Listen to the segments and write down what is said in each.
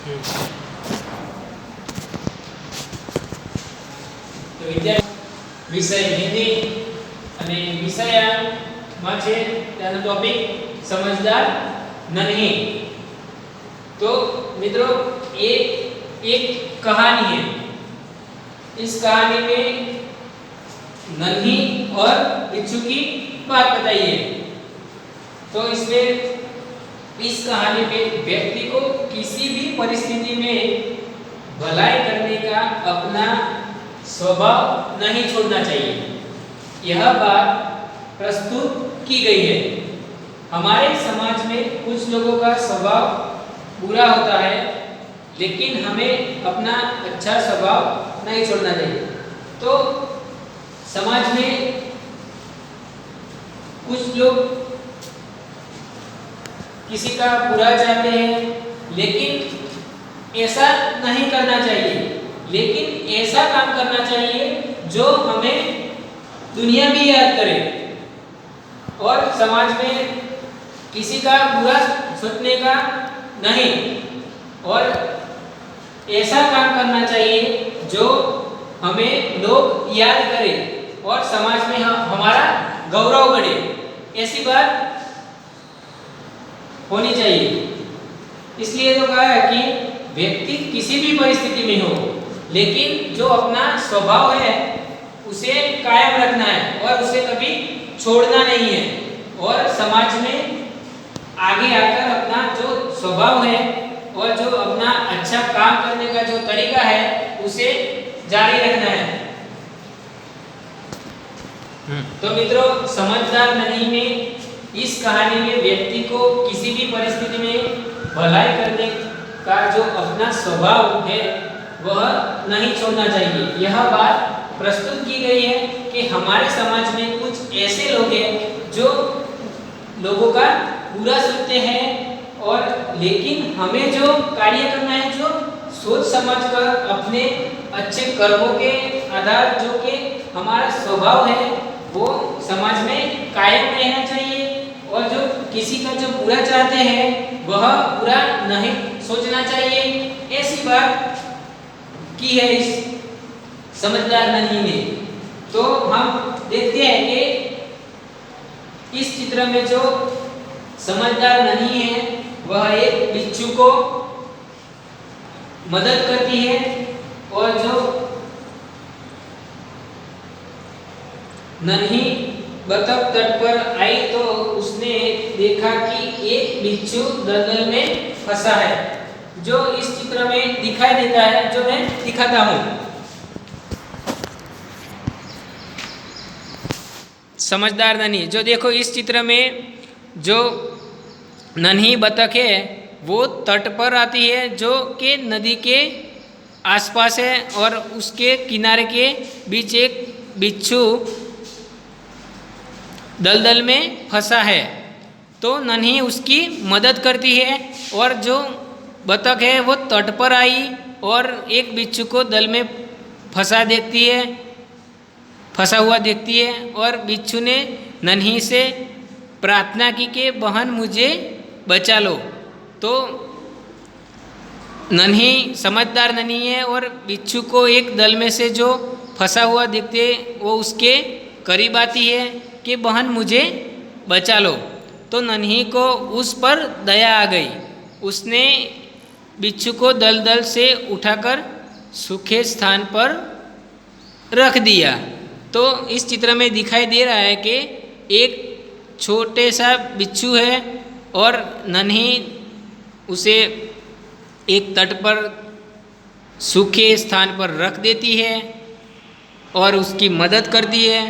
તો વિદ્યાર્થી વિષય હિન્દી અને વિષયમાં છે તેનો ટોપિક समझदार नहीं। तो मित्रों ये एक कहानी है। इस कहानी में नन्ही और बिच्छू की बात बताइए। तो इसमें इस कहानी में व्यक्ति को किसी भी परिस्थिति में भलाई करने का अपना स्वभाव नहीं छोड़ना चाहिए, यह बात प्रस्तुत की गई है। हमारे समाज में कुछ लोगों का स्वभाव बुरा होता है, लेकिन हमें अपना अच्छा स्वभाव नहीं छोड़ना चाहिए। तो समाज में कुछ लोग किसी का बुरा चाहते हैं, लेकिन ऐसा नहीं करना चाहिए। लेकिन ऐसा काम करना चाहिए जो हमें दुनिया भी याद करे। और समाज में किसी का बुरा सोचने का नहीं, और ऐसा काम करना चाहिए जो हमें लोग याद करें और समाज में हमारा गौरव बढ़े। ऐसी बात होनी चाहिए। इसलिए तो कहा है कि व्यक्ति किसी भी परिस्थिति में हो, लेकिन जो अपना स्वभाव है उसे कायम रखना है और उसे कभी छोड़ना नहीं है। और समाज में आगे आकर अपना जो स्वभाव है और जो अपना अच्छा काम करने का जो तरीका है उसे जारी रखना है। तो मित्रों समझदार नहीं में इस कहानी में व्यक्ति को किसी भी परिस्थिति में भलाई करने का जो अपना स्वभाव है वह नहीं छोड़ना चाहिए। यह बात प्रस्तुत की गई है कि हमारे समाज में कुछ ऐसे लोग हैं जो लोगों का बुरा सोचते हैं, और लेकिन हमें जो कार्य करना है जो सोच समझ कर अपने अच्छे कर्मों के आधार जो कि हमारा स्वभाव है वो समाज में कायम रहना चाहिए। और जो किसी का जो बुरा चाहते हैं वह बुरा नहीं सोचना चाहिए। ऐसी बात की है इस समझदार नहीं में। तो हम देखते हैं कि इस चित्र में जो समझदार नहीं है वह एक बिच्छू को मदद करती है, और जो नन्ही बतख तट पर आई तो उसने देखा कि एक बिच्छू दलदल में फंसा है। जो इस चित्र में दिखाई देता है जो मैं दिखाता हूँ। समझदार नन्ही, जो देखो इस चित्र में जो नन्ही बतख है वो तट पर आती है जो कि नदी के आसपास है, और उसके किनारे के बीच एक बिच्छू दलदल में फंसा है। तो नन्ही उसकी मदद करती है, और जो बतख है वो तट पर आई और एक बिच्छू को दल में फंसा हुआ देखती है, और बिच्छू ने नन्ही से प्रार्थना की कि बहन मुझे बचा लो। तो नन्ही समझदार नन्ही है और बिच्छू को एक दल में से जो फंसा हुआ देखते वो उसके करीब आती है कि बहन मुझे बचा लो। तो नन्ही को उस पर दया आ गई। उसने बिच्छू को दलदल से उठाकर सूखे स्थान पर रख दिया। तो इस चित्र में दिखाई दे रहा है कि एक छोटे सा बिच्छू है और नन्ही उसे एक तट पर सूखे स्थान पर रख देती है और उसकी मदद करती है।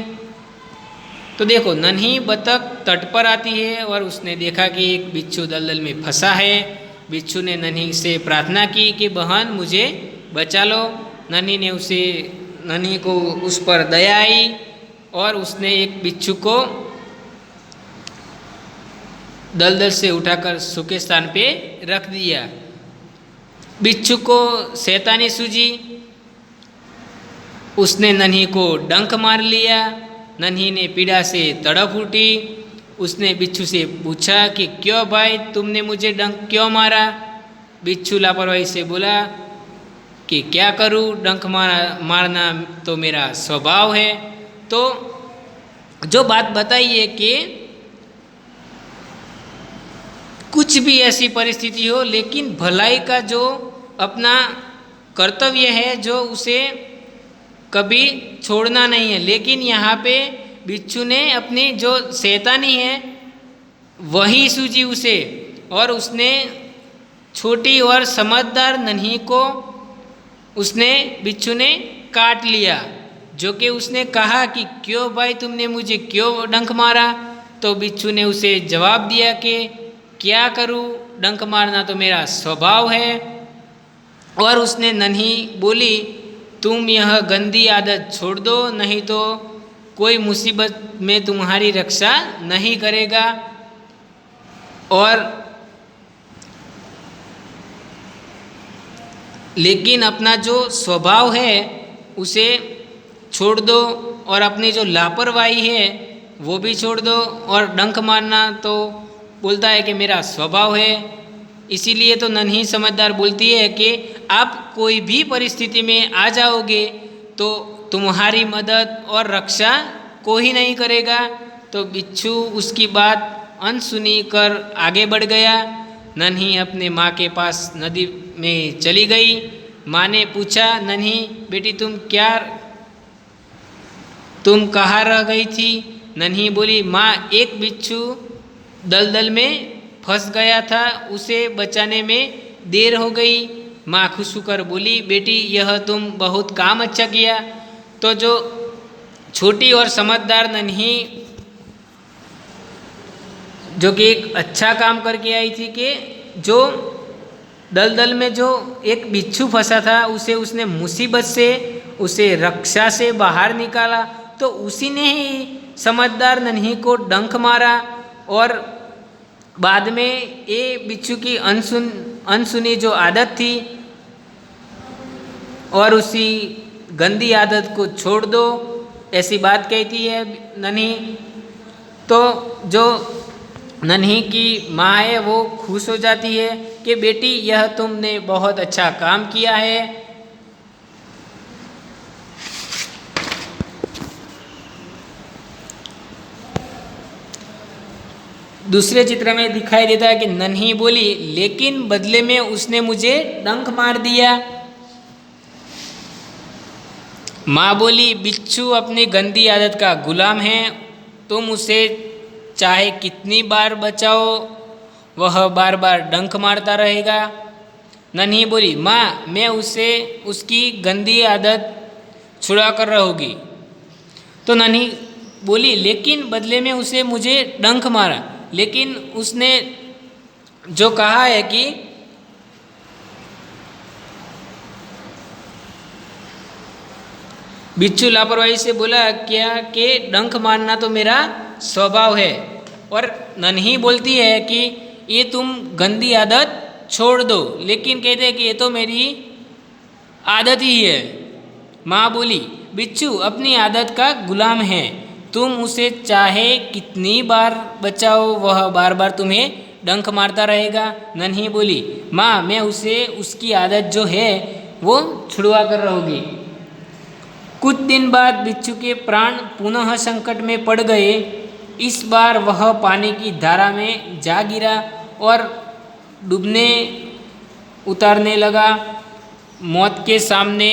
तो देखो नन्ही बतख तट पर आती है और उसने देखा कि एक बिच्छू दलदल में फंसा है। बिच्छू ने नन्ही से प्रार्थना की कि बहन मुझे बचा लो। नन्ही को उस पर दया आई और उसने एक बिच्छू को दलदल से उठाकर सूखे स्थान पे रख दिया। बिच्छू को शैतानी सूझी, उसने नन्ही को डंक मार लिया। नन्ही ने पीड़ा से तड़प उठी। उसने बिच्छू से पूछा कि क्यों भाई तुमने मुझे डंक क्यों मारा। बिच्छू लापरवाही से बोला कि क्या करूं, डंक मारना तो मेरा स्वभाव है। तो जो बात बताई है कि कुछ भी ऐसी परिस्थिति हो, लेकिन भलाई का जो अपना कर्तव्य है जो उसे कभी छोड़ना नहीं है। लेकिन यहाँ पे बिच्छू ने अपनी जो शैतानी है वही सूझी उसे, और उसने छोटी और समझदार नन्ही को उसने बिच्छू ने काट लिया। जो कि उसने कहा कि क्यों भाई तुमने मुझे क्यों डंक मारा, तो बिच्छू ने उसे जवाब दिया कि क्या करूं, डंक मारना तो मेरा स्वभाव है। और उसने नन्ही बोली तुम यह गंदी आदत छोड़ दो, नहीं तो कोई मुसीबत में तुम्हारी रक्षा नहीं करेगा। और लेकिन अपना जो स्वभाव है उसे छोड़ दो, और अपनी जो लापरवाही है वो भी छोड़ दो। और डंक मारना तो बोलता है कि मेरा स्वभाव है। इसीलिए तो नन्ही समझदार बोलती है कि आप कोई भी परिस्थिति में आ जाओगे तो तुम्हारी मदद और रक्षा कोई नहीं करेगा। तो बिच्छू उसकी बात अनसुनी कर आगे बढ़ गया। नन्ही अपने माँ के पास नदी में चली गई। माँ ने पूछा नन्ही बेटी तुम कहाँ रह गई थी। नन्ही बोली माँ एक बिच्छू दलदल में फंस गया था, उसे बचाने में देर हो गई। माँ खुश होकर बोली बेटी यह तुम बहुत काम अच्छा किया। तो जो छोटी और समझदार नन्ही जो कि एक अच्छा काम करके आई थी कि जो दलदल में जो एक बिच्छू फंसा था उसे उसने मुसीबत से उसे रक्षा से बाहर निकाला। तो उसी ने ही समझदार नन्ही को डंक मारा, और बाद में ये बिच्छू की अनसुनी जो आदत थी और उसी गंदी आदत को छोड़ दो, ऐसी बात कहती है नन्ही। तो जो नन्ही की माँ है वो खुश हो जाती है कि बेटी यह तुमने बहुत अच्छा काम किया है। दूसरे चित्र में दिखाई देता है कि नन्ही बोली लेकिन बदले में उसने मुझे डंक मार दिया। माँ बोली बिच्छू अपनी गंदी आदत का गुलाम है, तुम उसे चाहे कितनी बार बचाओ वह बार बार डंक मारता रहेगा। नन्ही बोली माँ मैं उसे उसकी गंदी आदत छुड़ा कर रहूँगी। तो नन्ही बोली लेकिन बदले में उसे मुझे डंक मारा। लेकिन उसने जो कहा है कि बिच्छू लापरवाही से बोला क्या कि डंक मारना तो मेरा स्वभाव है। और नन्ही बोलती है कि ये तुम गंदी आदत छोड़ दो, लेकिन कहते हैं कि ये तो मेरी आदत ही है। माँ बोली बिच्छू अपनी आदत का गुलाम है, तुम उसे चाहे कितनी बार बचाओ वह बार बार तुम्हें डंक मारता रहेगा। नन्ही बोली माँ मैं उसे उसकी आदत जो है वो छुड़वा कर रहूँगी। कुछ दिन बाद बिच्छू के प्राण पुनः संकट में पड़ गए। इस बार वह पानी की धारा में जा गिरा और डूबने उतरने लगा। मौत के सामने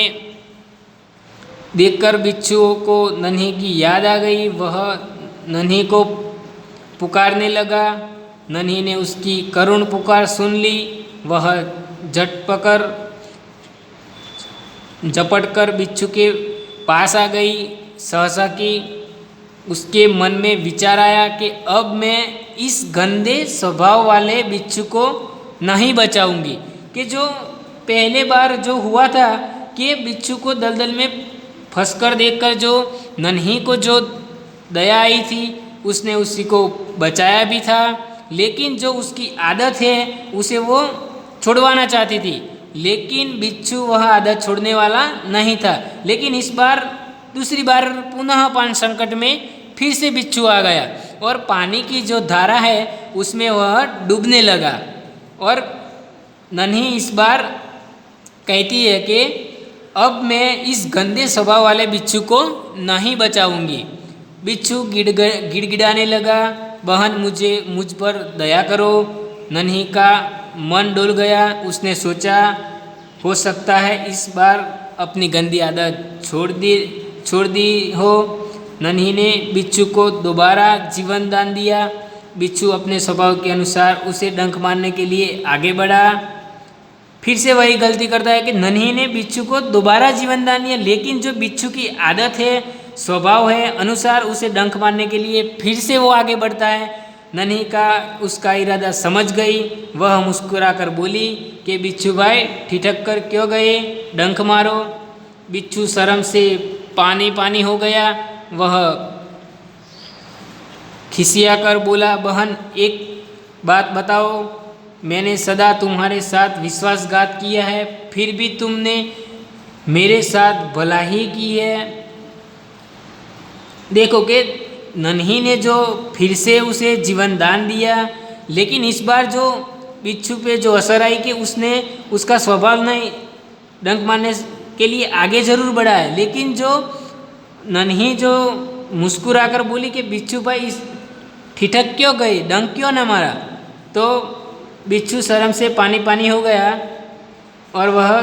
देखकर बिच्छू को नन्ही की याद आ गई। वह नन्ही को पुकारने लगा। नन्ही ने उसकी करुण पुकार सुन ली। वह झपट कर बिच्छू के पास आ गई। सहसा कि उसके मन में विचार आया कि अब मैं इस गंदे स्वभाव वाले बिच्छू को नहीं बचाऊंगी। कि जो पहले बार जो हुआ था कि बिच्छू को दलदल में फंसकर देखकर जो नन्ही को जो दया आई थी उसने उसी को बचाया भी था, लेकिन जो उसकी आदत है उसे वो छुड़वाना चाहती थी। लेकिन बिच्छू वह आदत छोड़ने वाला नहीं था। लेकिन इस बार दूसरी बार पुनः पानी संकट में फिर से बिच्छू आ गया और पानी की जो धारा है उसमें वह डूबने लगा। और नन्ही इस बार कहती है कि अब मैं इस गंदे स्वभाव वाले बिच्छू को नहीं बचाऊंगी। बिच्छू गिड़गिड़ाने लगा, बहन मुझ पर दया करो। नन्ही का मन डोल गया। उसने सोचा हो सकता है इस बार अपनी गंदी आदत छोड़ दी हो। नन्ही ने बिच्छू को दोबारा जीवन दान दिया। बिच्छू अपने स्वभाव के अनुसार उसे डंक मारने के लिए आगे बढ़ा। फिर से वही गलती करता है कि नन्ही ने बिच्छू को दोबारा जीवन दान दिया, लेकिन जो बिच्छू की आदत है, स्वभाव है, अनुसार उसे डंक मारने के लिए फिर से वो आगे बढ़ता है। नन्ही का उसका इरादा समझ गई। वह मुस्कुरा कर बोली कि बिच्छू भाई ठिठक कर क्यों गए, डंक मारो। बिच्छू शर्म से पानी पानी हो गया। वह खिसिया कर बोला, बहन एक बात बताओ, मैंने सदा तुम्हारे साथ विश्वासघात किया है, फिर भी तुमने मेरे साथ भला ही की है। देखो कि नन्ही ने जो फिर से उसे जीवन दान दिया, लेकिन इस बार जो बिच्छू पे जो असर आई कि उसने उसका स्वभाव नहीं डंक मारने के लिए आगे जरूर बढ़ा है, लेकिन जो नन्ही जो मुस्कुरा कर बोली कि बिच्छू भाई इस ठिठक क्यों गए, डंक क्यों न मारा, तो बिच्छू शर्म से पानी पानी हो गया और वह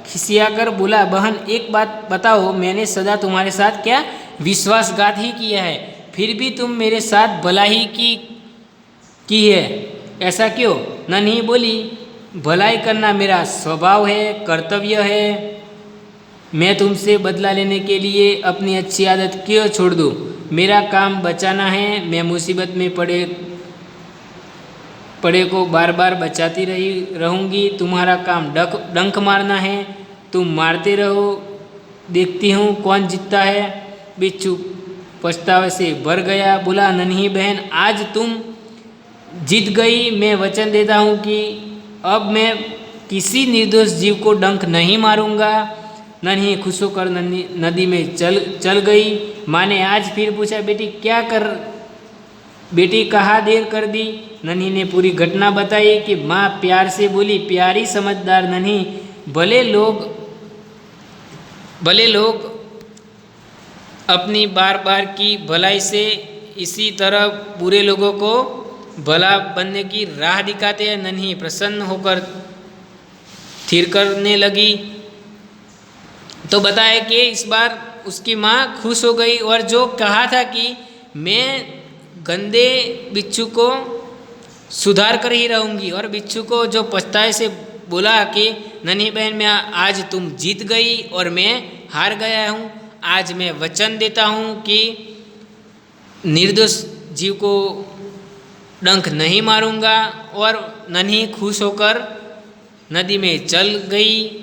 खिसिया कर बोला, बहन एक बात बताओ, मैंने सदा तुम्हारे साथ क्या विश्वासघात ही किया है, फिर भी तुम मेरे साथ भला ही की है, ऐसा क्यों? नन्ही बोली, भलाई करना मेरा स्वभाव है, कर्तव्य है। मैं तुमसे बदला लेने के लिए अपनी अच्छी आदत क्यों छोड़ दूँ? मेरा काम बचाना है। मैं मुसीबत में पड़े को बार बार बचाती रहूँगी। तुम्हारा काम डंक मारना है, तुम मारते रहो, देखती हूँ कौन जीतता है। बिच्छू पछतावे से भर गया, बोला, नन्ही बहन आज तुम जीत गई। मैं वचन देता हूँ कि अब मैं किसी निर्दोष जीव को डंक नहीं मारूंगा। नन्ही खुश होकर नदी में चल गई। माँ ने आज फिर पूछा, बेटी कहाँ देर कर दी? नन्ही ने पूरी घटना बताई कि माँ प्यार से बोली, प्यारी समझदार नन्ही, भले लोग अपनी बार बार की भलाई से इसी तरह बुरे लोगों को भला बनने की राह दिखाते हैं। नन्ही प्रसन्न होकर थिर करने लगी। तो बताया कि इस बार उसकी माँ खुश हो गई और जो कहा था कि मैं गंदे बिच्छू को सुधार कर ही रहूँगी, और बिच्छू को जो पछताए से बोला कि नन्ही बहन मैं आज तुम जीत गई और मैं हार गया हूँ। आज मैं वचन देता हूँ कि निर्दोष जीव को डंक नहीं मारूंगा। और नन्ही खुश होकर नदी में चल गई।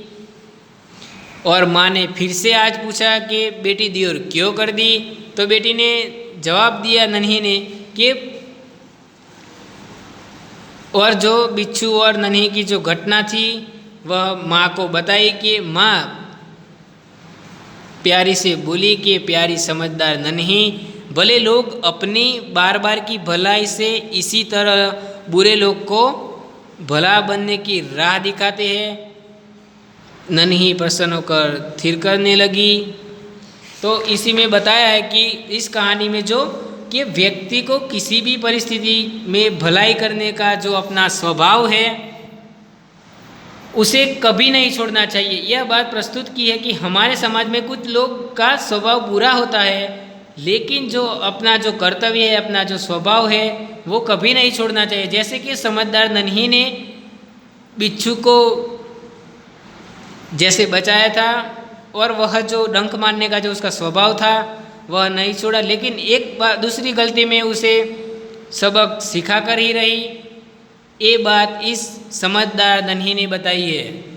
और माँ ने फिर से आज पूछा कि बेटी देर क्यों कर दी? तो बेटी ने जवाब दिया नन्ही ने कि और जो बिच्छू और नन्ही की जो घटना थी वह माँ को बताई कि माँ प्यारी से बोली कि प्यारी समझदार नन्ही, भले लोग अपनी बार बार की भलाई से इसी तरह बुरे लोग को भला बनने की राह दिखाते हैं। नन्ही प्रसन्न होकर थिर करने लगी। तो इसी में बताया है कि इस कहानी में जो कि व्यक्ति को किसी भी परिस्थिति में भलाई करने का जो अपना स्वभाव है उसे कभी नहीं छोड़ना चाहिए। यह बात प्रस्तुत की है कि हमारे समाज में कुछ लोग का स्वभाव बुरा होता है, लेकिन जो अपना जो कर्तव्य है, अपना जो स्वभाव है वो कभी नहीं छोड़ना चाहिए। जैसे कि समझदार नन्ही ने बिच्छू को जैसे बचाया था और वह जो डंक मारने का जो उसका स्वभाव था वह नहीं छोड़ा, लेकिन एक बार दूसरी गलती में उसे सबक सिखा कर ही रही। ये बात इस समझदार नन्ही ने बताई है।